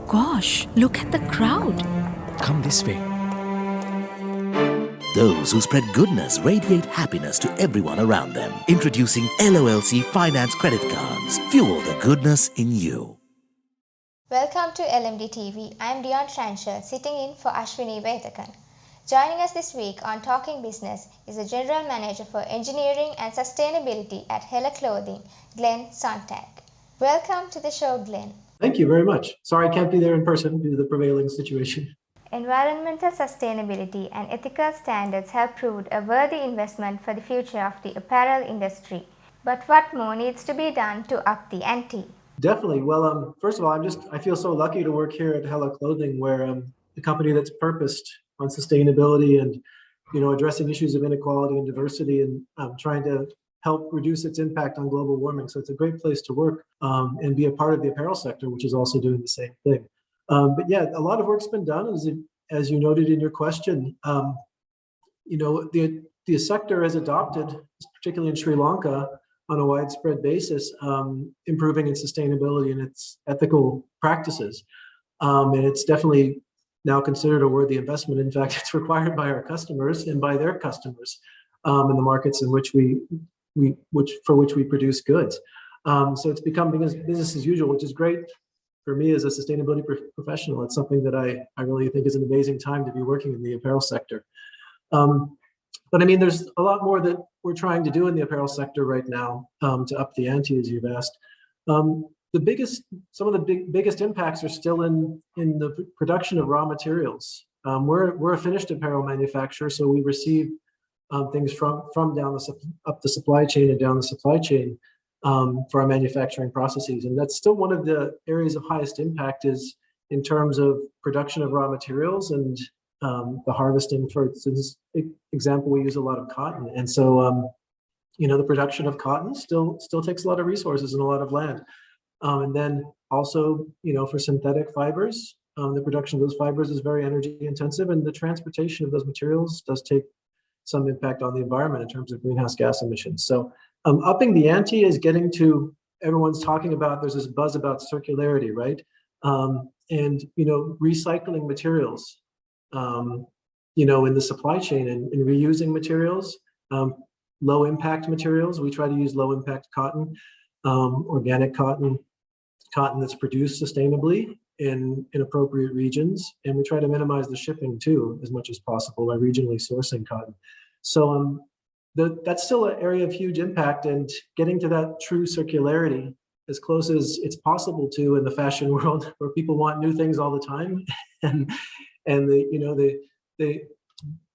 gosh, look at the crowd. Come this way. Those who spread goodness radiate happiness to everyone around them. Introducing LOLC Finance Credit Cards. Fuel the goodness in you. Welcome to LMDtv. I am Dion Tranchell, sitting in for Ashwini Vedakan. Joining us this week on Talking Business is the General Manager for Engineering and Sustainability at Hela Clothing, Glenn Sonntag. Welcome to the show, Glenn. Thank you very much. Sorry I can't be there in person due to the prevailing situation. Environmental sustainability and ethical standards have proved a worthy investment for the future of the apparel industry. But what more needs to be done to up the ante? Definitely. Well, first of all, I feel so lucky to work here at Hela Clothing, where a company that's purposed on sustainability and addressing issues of inequality and diversity, and trying to help reduce its impact on global warming. So it's a great place to work and be a part of the apparel sector, which is also doing the same thing. But yeah, a lot of work's been done, as you noted in your question. The sector has adopted, particularly in Sri Lanka, on a widespread basis, improving in sustainability and its ethical practices. And it's definitely now considered a worthy investment. In fact, it's required by our customers and by their customers in the markets in which for which we produce goods. So it's become business as usual, which is great for me as a sustainability professional. It's something that I really think is an amazing time to be working in the apparel sector. But I mean, there's a lot more that we're trying to do in the apparel sector right now to up the ante, as you've asked. Some of the biggest impacts are still in the production of raw materials. We're a finished apparel manufacturer, so we receive things from up the supply chain and down the supply chain for our manufacturing processes. And that's still one of the areas of highest impact, is in terms of production of raw materials and the harvesting. For instance, example, we use a lot of cotton. And so, the production of cotton still takes a lot of resources and a lot of land. And then also, for synthetic fibers, the production of those fibers is very energy intensive, and the transportation of those materials does take some impact on the environment in terms of greenhouse gas emissions. So upping the ante is getting to, everyone's talking about, there's this buzz about circularity, right? And recycling materials, in the supply chain, and reusing materials, low impact materials. We try to use low impact cotton, organic cotton that's produced sustainably in appropriate regions, and we try to minimize the shipping too as much as possible by regionally sourcing cotton. So that's still an area of huge impact, and getting to that true circularity as close as it's possible to in the fashion world, where people want new things all the time, and a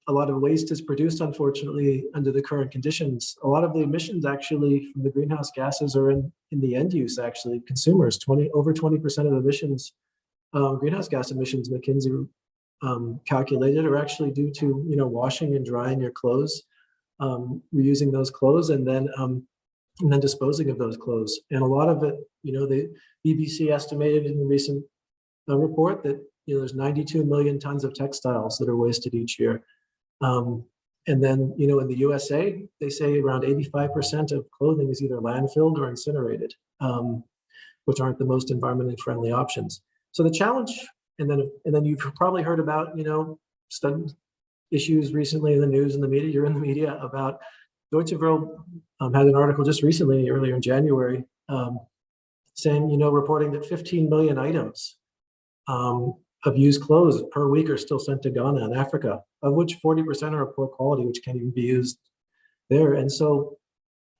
lot of waste is produced, unfortunately, under the current conditions. A lot of the emissions actually from the greenhouse gases are in the end use, actually, consumers. Over 20% of emissions, greenhouse gas emissions, McKinsey calculated, are actually due to washing and drying your clothes, reusing those clothes, and then disposing of those clothes. And a lot of it, the BBC estimated in a recent report that there's 92 million tons of textiles that are wasted each year. And then, in the USA, they say around 85% of clothing is either landfilled or incinerated, which aren't the most environmentally friendly options. So the challenge, and then you've probably heard about, issues recently in the news and the media. You're in the media about Deutsche Welle had an article just recently, earlier in January, saying, reporting that 15 million items of used clothes per week are still sent to Ghana and Africa, of which 40% are of poor quality, which can't even be used there. And so,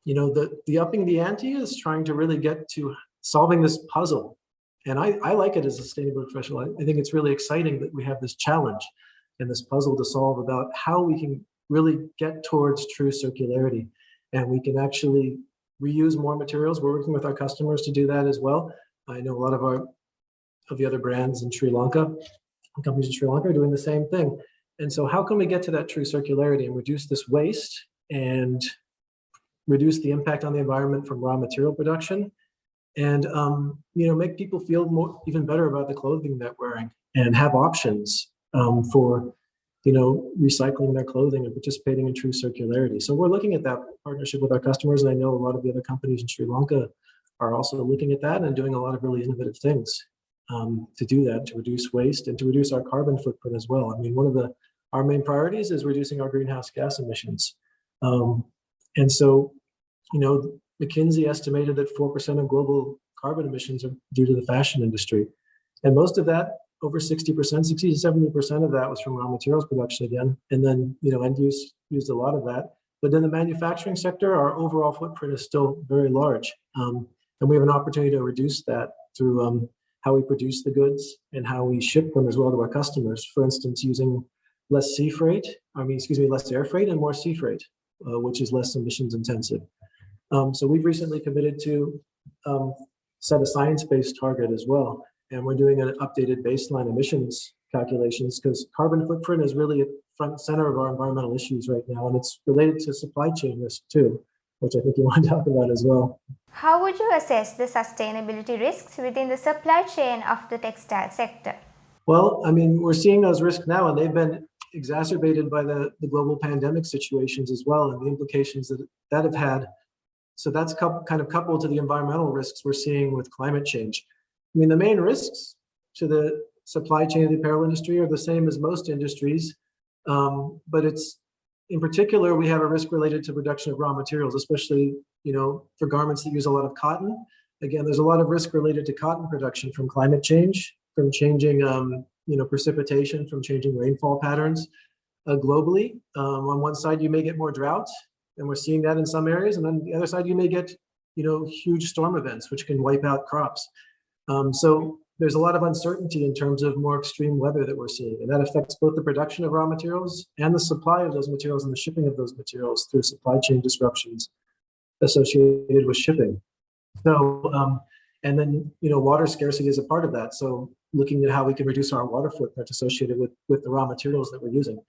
the upping the ante is trying to really get to solving this puzzle. And I like it as a sustainability professional. I think it's really exciting that we have this challenge and this puzzle to solve about how we can really get towards true circularity. And we can actually reuse more materials. We're working with our customers to do that as well. I know a lot of the other brands in Sri Lanka, companies in Sri Lanka, are doing the same thing. And so how can we get to that true circularity and reduce this waste and reduce the impact on the environment from raw material production, and make people feel even better about the clothing they're wearing, and have options for recycling their clothing and participating in true circularity. So we're looking at that partnership with our customers, and I know a lot of the other companies in Sri Lanka are also looking at that and doing a lot of really innovative things. to do that, to reduce waste and to reduce our carbon footprint as well. I mean, one of our main priorities is reducing our greenhouse gas emissions. And so, McKinsey estimated that 4% of global carbon emissions are due to the fashion industry. And most of that, over 60%, 60 to 70% of that was from raw materials production again. And then, end use used a lot of that. But in the manufacturing sector, our overall footprint is still very large. And we have an opportunity to reduce that through how we produce the goods and how we ship them as well to our customers. For instance, using less air freight and more sea freight, which is less emissions intensive. So we've recently committed to set a science-based target as well. And we're doing an updated baseline emissions calculations because carbon footprint is really at front and center of our environmental issues right now. And it's related to supply chain risk too, which I think you want to talk about as well. How would you assess the sustainability risks within the supply chain of the textile sector? Well, I mean, we're seeing those risks now, and they've been exacerbated by the global pandemic situations as well, and the implications that have had. So that's kind of coupled to the environmental risks we're seeing with climate change. I mean, the main risks to the supply chain of the apparel industry are the same as most industries, but it's, in particular, we have a risk related to production of raw materials, especially, for garments that use a lot of cotton. Again, there's a lot of risk related to cotton production from climate change, from changing, precipitation, from changing rainfall patterns globally. On one side, you may get more drought, and we're seeing that in some areas. And on the other side, you may get, huge storm events, which can wipe out crops. So there's a lot of uncertainty in terms of more extreme weather that we're seeing, and that affects both the production of raw materials and the supply of those materials and the shipping of those materials through supply chain disruptions associated with shipping. So, and then, water scarcity is a part of that. So looking at how we can reduce our water footprint associated with the raw materials that we're using.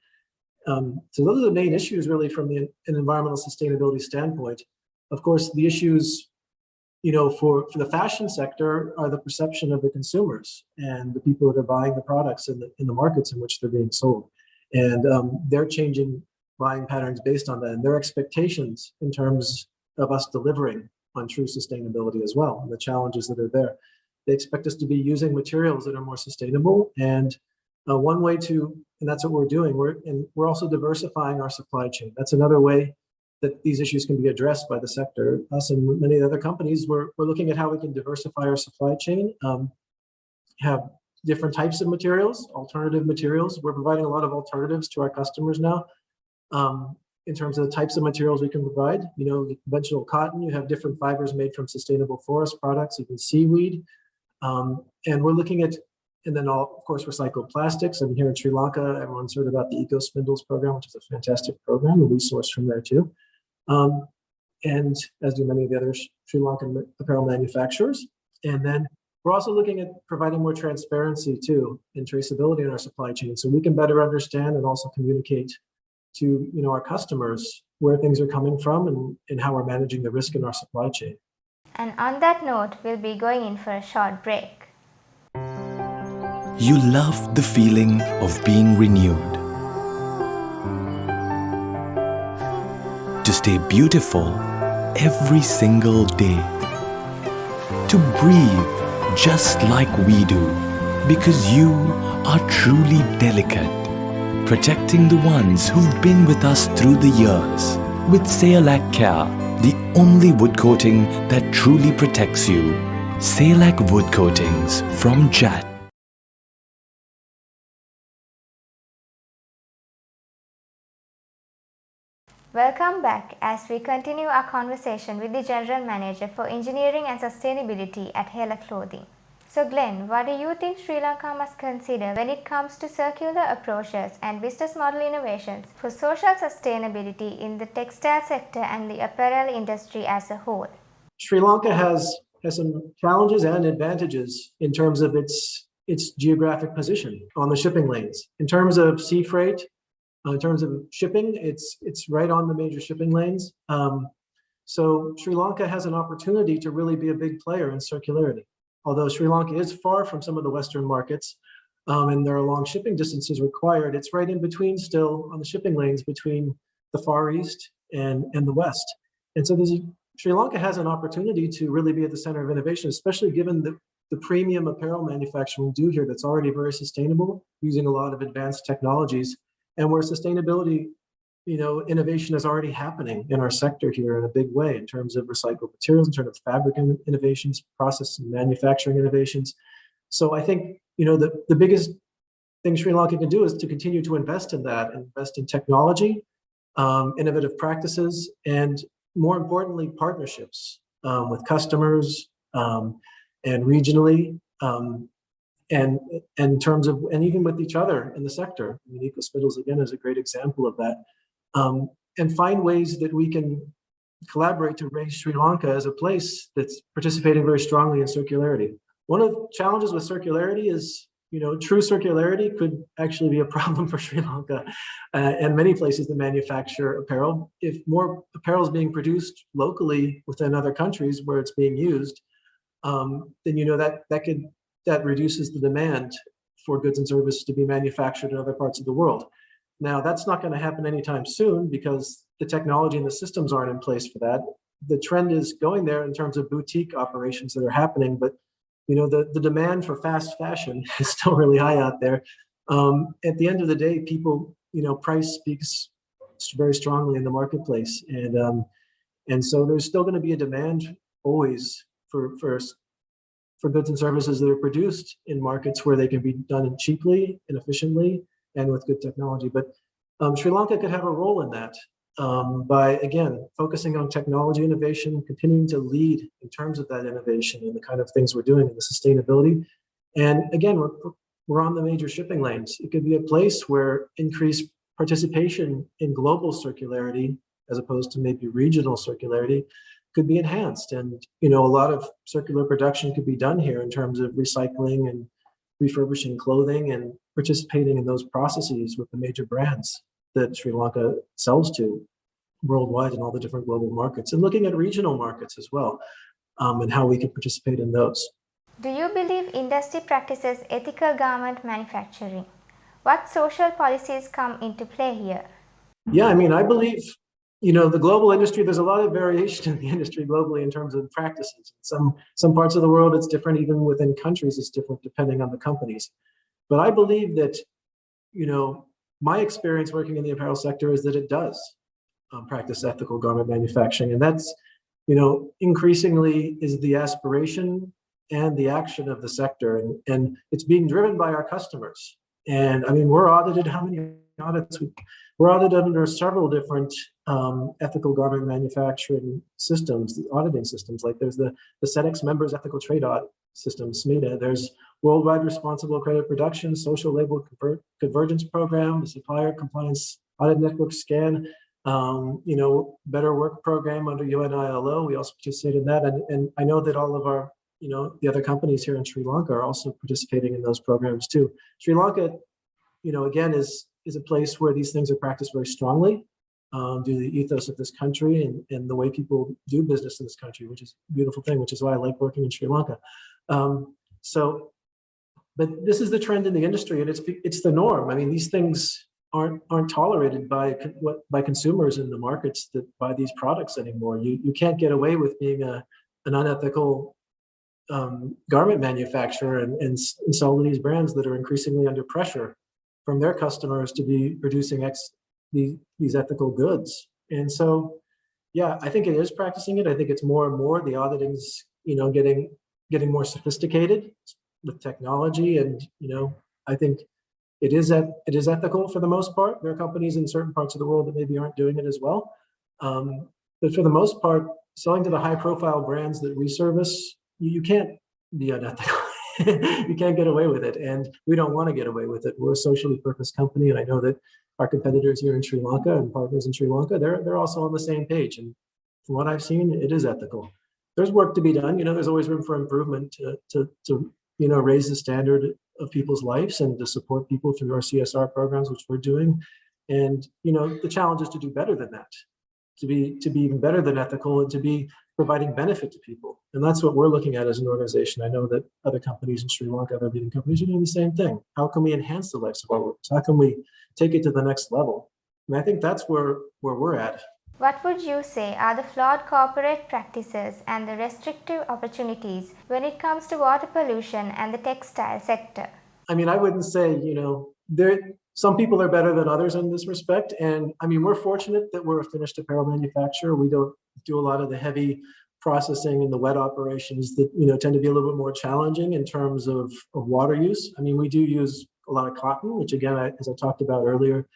So those are the main issues really from an environmental sustainability standpoint. Of course, the issues for the fashion sector are the perception of the consumers and the people that are buying the products in the markets in which they're being sold. And they're changing buying patterns based on that, and their expectations in terms of us delivering on true sustainability as well, and the challenges that are there. They expect us to be using materials that are more sustainable. And one way and that's what we're doing, we're also diversifying our supply chain. That's another way that these issues can be addressed by the sector. Us and many other companies, we're looking at how we can diversify our supply chain, have different types of materials, alternative materials. We're providing a lot of alternatives to our customers now in terms of the types of materials we can provide. Conventional cotton, you have different fibers made from sustainable forest products, even seaweed. And we're looking at, and then of course, recycled plastics. And here in Sri Lanka, everyone's heard about the Eco Spindles program, which is a fantastic program, and we source from there too. And as do many of the other Sri Lankan apparel manufacturers. And then we're also looking at providing more transparency too and traceability in our supply chain, so we can better understand and also communicate to our customers where things are coming from and how we're managing the risk in our supply chain. And on that note, we'll be going in for a short break. You love the feeling of being renewed. To stay beautiful every single day. To breathe just like we do, because you are truly delicate. Protecting the ones who've been with us through the years. With Hela Care, the only wood coating that truly protects you. Hela Wood Coatings from JAT. Welcome back as we continue our conversation with the General Manager for Engineering and Sustainability at Hela Clothing. So Glenn, what do you think Sri Lanka must consider when it comes to circular approaches and business model innovations for social sustainability in the textile sector and the apparel industry as a whole? Sri Lanka has some challenges and advantages in terms of its geographic position on the shipping lanes. In terms of sea freight, in terms of shipping, it's right on the major shipping lanes. So Sri Lanka has an opportunity to really be a big player in circularity. Although Sri Lanka is far from some of the Western markets, and there are long shipping distances required, it's right in between still on the shipping lanes between the Far East and the West. And so Sri Lanka has an opportunity to really be at the center of innovation, especially given the premium apparel manufacturing we do here that's already very sustainable, using a lot of advanced technologies, and where sustainability, innovation is already happening in our sector here in a big way in terms of recycled materials, in terms of fabric innovations, process and manufacturing innovations. So I think, the biggest thing Sri Lanka can do is to continue to invest in that, invest in technology, innovative practices, and more importantly, partnerships with customers and regionally, and in terms of, and even with each other in the sector. I mean, Ecospitals, again, is a great example of that. And find ways that we can collaborate to raise Sri Lanka as a place that's participating very strongly in circularity. One of the challenges with circularity is, true circularity could actually be a problem for Sri Lanka and many places that manufacture apparel. If more apparel is being produced locally within other countries where it's being used, then that reduces the demand for goods and services to be manufactured in other parts of the world. Now, that's not going to happen anytime soon because the technology and the systems aren't in place for that. The trend is going there in terms of boutique operations that are happening, but the demand for fast fashion is still really high out there. At the end of the day, people, price speaks very strongly in the marketplace, and so there's still going to be a demand always for goods and services that are produced in markets where they can be done cheaply and efficiently and with good technology. But Sri Lanka could have a role in that by, again, focusing on technology innovation, continuing to lead in terms of that innovation and the kind of things we're doing in the sustainability. And again, we're on the major shipping lanes. It could be a place where increased participation in global circularity, as opposed to maybe regional circularity, could be enhanced. And, a lot of circular production could be done here in terms of recycling and refurbishing clothing and participating in those processes with the major brands that Sri Lanka sells to worldwide in all the different global markets, and looking at regional markets as well, and how we can participate in those. Do you believe industry practices ethical garment manufacturing? What social policies come into play here? Yeah, I believe, the global industry, there's a lot of variation in the industry globally in terms of practices. Some parts of the world, it's different. Even within countries, it's different depending on the companies. But I believe that, my experience working in the apparel sector is that it does practice ethical garment manufacturing. And that's, increasingly is the aspiration and the action of the sector. And it's being driven by our customers. And we're audited, how many audits? We're audited under several different ethical garment manufacturing systems, the auditing systems. Like there's the SEDEX Members Ethical Trade Audit System, SMETA. There's Worldwide Responsible Credit Production, Social Label Convergence Program, the Supplier Compliance Audit Network Scan, Better Work Program under UNILO. We also participate in that. And I know that all of our, the other companies here in Sri Lanka are also participating in those programs too. Sri Lanka, again, is a place where these things are practiced very strongly due to the ethos of this country and the way people do business in this country, which is a beautiful thing, which is why I like working in Sri Lanka. But this is the trend in the industry, and it's the norm. These things aren't tolerated by consumers in the markets that buy these products anymore. You can't get away with being an unethical garment manufacturer and sell these brands that are increasingly under pressure from their customers to be producing these ethical goods. And so, yeah, I think it is practicing it. I think it's more and more. The auditing's, getting more sophisticated with technology, and I think it is ethical for the most part. There are companies in certain parts of the world that maybe aren't doing it as well, but for the most part, selling to the high-profile brands that we service, you can't be unethical. You can't get away with it, and we don't want to get away with it. We're a socially purposed company, and I know that our competitors here in Sri Lanka and partners in Sri Lanka, they're also on the same page. And from what I've seen, it is ethical. There's work to be done. There's always room for improvement to raise the standard of people's lives and to support people through our CSR programs, which we're doing. And the challenge is to do better than that, to be even better than ethical, and to be providing benefit to people. And that's what we're looking at as an organization. I know that other companies in Sri Lanka, other leading companies, are doing the same thing. How can we enhance the lives of our workers? How can we take it to the next level? And I think that's where we're at. What would you say are the flawed corporate practices and the restrictive opportunities when it comes to water pollution and the textile sector? I mean, I wouldn't say, some people are better than others in this respect. And I mean, we're fortunate that we're a finished apparel manufacturer. We don't do a lot of the heavy processing and the wet operations that, tend to be a little bit more challenging in terms of water use. I mean, we do use a lot of cotton, which again, as I talked about earlier,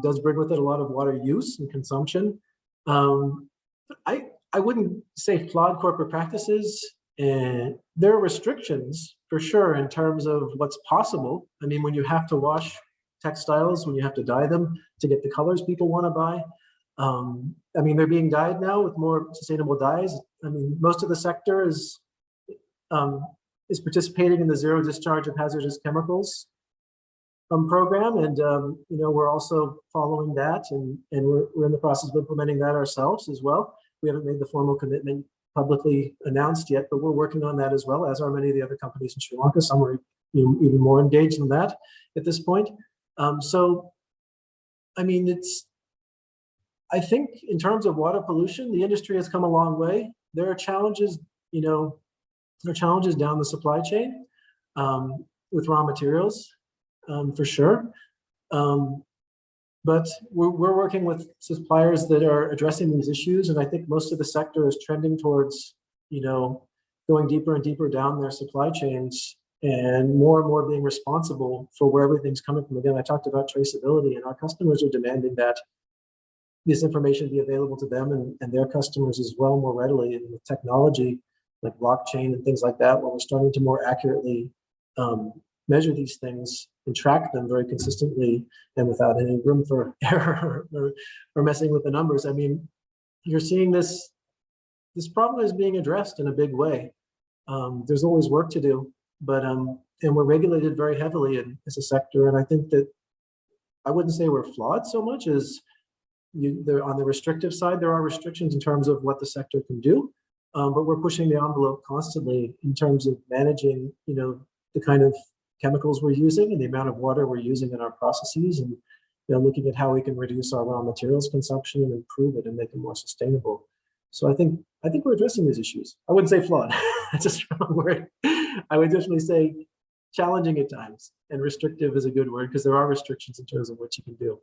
does bring with it a lot of water use and consumption. I wouldn't say flawed corporate practices, and there are restrictions for sure in terms of what's possible. I mean, when you have to wash textiles, when you have to dye them to get the colors people want to buy. I mean, they're being dyed now with more sustainable dyes. I mean, most of the sector is participating in the zero discharge of hazardous chemicals program, and we're also following that, and we're in the process of implementing that ourselves as well. We haven't made the formal commitment publicly announced yet, but we're working on that as well, as are many of the other companies in Sri Lanka. Some are even more engaged in that at this point. So, I mean, I think in terms of water pollution, the industry has come a long way. There are challenges, down the supply chain with raw materials, for sure. But we're working with suppliers that are addressing these issues, and I think most of the sector is trending towards, going deeper and deeper down their supply chains and more being responsible for where everything's coming from. Again, I talked about traceability, and our customers are demanding that this information be available to them and their customers as well more readily. And with technology like blockchain and things like that, where we're starting to more accurately measure these things and track them very consistently and without any room for error or messing with the numbers. I mean, you're seeing this problem is being addressed in a big way. There's always work to do, but and we're regulated very heavily as a sector. And I think that I wouldn't say we're flawed so much as on the restrictive side, there are restrictions in terms of what the sector can do, but we're pushing the envelope constantly in terms of managing, the kind of chemicals we're using and the amount of water we're using in our processes, and looking at how we can reduce our raw materials consumption and improve it and make it more sustainable. So I think we're addressing these issues. I wouldn't say flawed. That's a strong word. I would definitely say challenging at times, and restrictive is a good word because there are restrictions in terms of what you can do.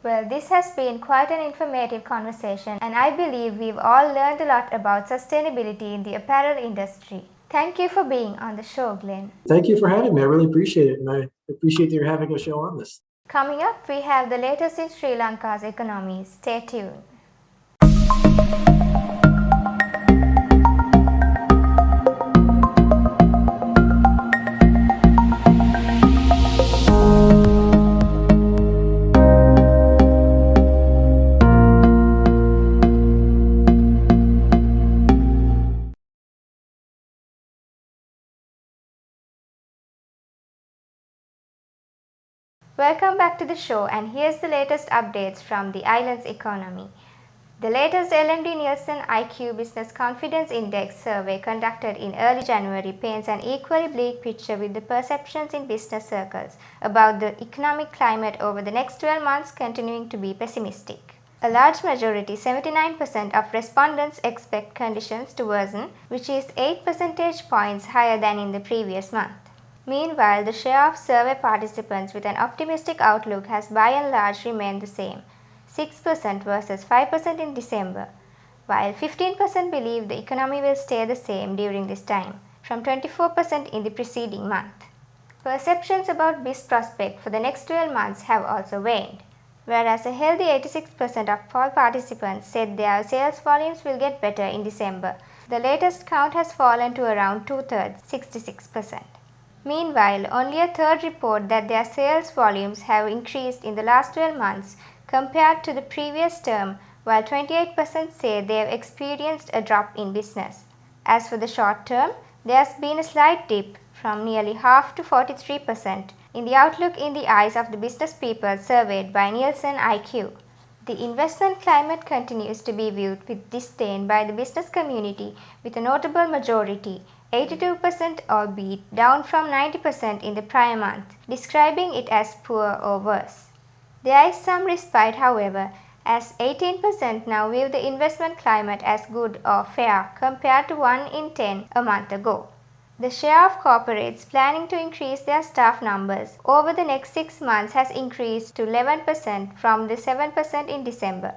Well, this has been quite an informative conversation, and I believe we've all learned a lot about sustainability in the apparel industry. Thank you for being on the show, Glenn. Thank you for having me. I really appreciate it, and I appreciate that you're having a show on this. Coming up, we have the latest in Sri Lanka's economy. Stay tuned. Welcome back to the show, and here's the latest updates from the island's economy. The latest LMD Nielsen IQ Business Confidence Index survey conducted in early January paints an equally bleak picture with the perceptions in business circles about the economic climate over the next 12 months continuing to be pessimistic. A large majority, 79% of respondents expect conditions to worsen, which is 8 percentage points higher than in the previous month. Meanwhile, the share of survey participants with an optimistic outlook has by and large remained the same, 6% versus 5% in December, while 15% believe the economy will stay the same during this time, from 24% in the preceding month. Perceptions about biz prospect for the next 12 months have also waned, whereas a healthy 86% of all participants said their sales volumes will get better in December. The latest count has fallen to around two-thirds, 66%. Meanwhile, only a third report that their sales volumes have increased in the last 12 months compared to the previous term, while 28% say they have experienced a drop in business. As for the short term, there has been a slight dip from nearly half to 43% in the outlook in the eyes of the business people surveyed by Nielsen IQ. The investment climate continues to be viewed with disdain by the business community, with a notable majority, 82%, albeit down from 90% in the prior month, describing it as poor or worse. There is some respite, however, as 18% now view the investment climate as good or fair compared to 1 in 10 a month ago. The share of corporates planning to increase their staff numbers over the next 6 months has increased to 11% from the 7% in December.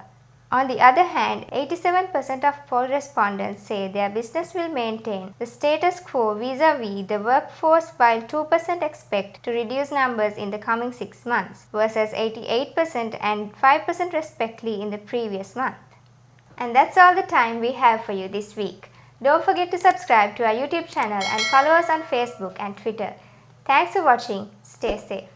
On the other hand, 87% of poll respondents say their business will maintain the status quo vis-a-vis the workforce, while 2% expect to reduce numbers in the coming 6 months versus 88% and 5% respectively in the previous month. And that's all the time we have for you this week. Don't forget to subscribe to our YouTube channel and follow us on Facebook and Twitter. Thanks for watching. Stay safe.